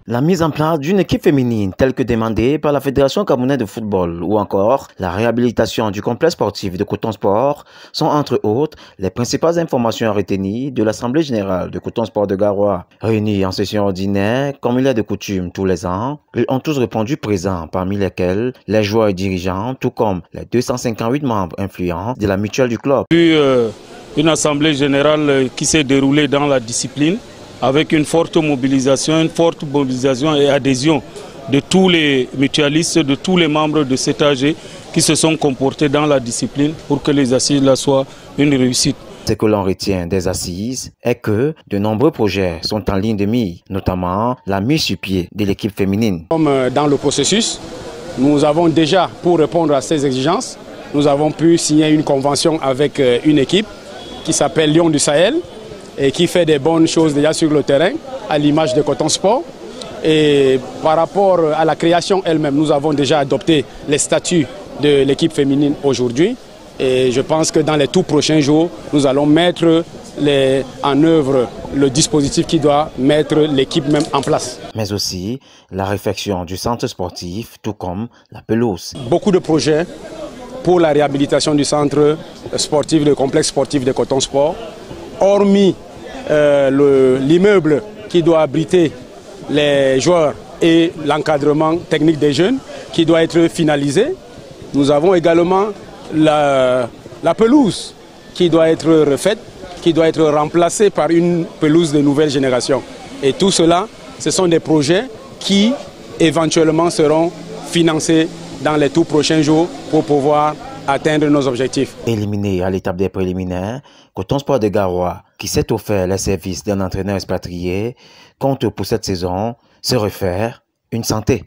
La mise en place d'une équipe féminine telle que demandée par la Fédération camerounaise de football ou encore la réhabilitation du complexe sportif de Coton Sport sont entre autres les principales informations à retenir de l'Assemblée générale de Coton Sport de Garoua. Réunis en session ordinaire, comme il est de coutume tous les ans, ils ont tous répondu présents, parmi lesquels les joueurs et dirigeants, tout comme les 258 membres influents de la mutuelle du club. Une assemblée générale qui s'est déroulée dans la discipline, avec une forte mobilisation et adhésion de tous les mutualistes, de tous les membres de cet AG qui se sont comportés dans la discipline pour que les assises là soient une réussite. Ce que l'on retient des assises est que de nombreux projets sont en ligne de mire, notamment la mise sur pied de l'équipe féminine. Comme dans le processus, nous avons déjà, pour répondre à ces exigences, nous avons pu signer une convention avec une équipe qui s'appelle Lion du Sahel, et qui fait des bonnes choses déjà sur le terrain, à l'image de Coton Sport. Et par rapport à la création elle-même, nous avons déjà adopté les statuts de l'équipe féminine aujourd'hui. Et je pense que dans les tout prochains jours, nous allons mettre en œuvre le dispositif qui doit mettre l'équipe même en place. Mais aussi la réfection du centre sportif, tout comme la pelouse. Beaucoup de projets pour la réhabilitation du centre sportif, le complexe sportif de Coton Sport. Hormis l'immeuble qui doit abriter les joueurs et l'encadrement technique des jeunes qui doit être finalisé. Nous avons également la pelouse qui doit être refaite, qui doit être remplacée par une pelouse de nouvelle génération. Et tout cela, ce sont des projets qui éventuellement seront financés dans les tout prochains jours pour pouvoir atteindre nos objectifs. Éliminé à l'étape des préliminaires, Coton Sport de Garoua, qui s'est offert les services d'un entraîneur expatrié, compte pour cette saison se refaire une santé.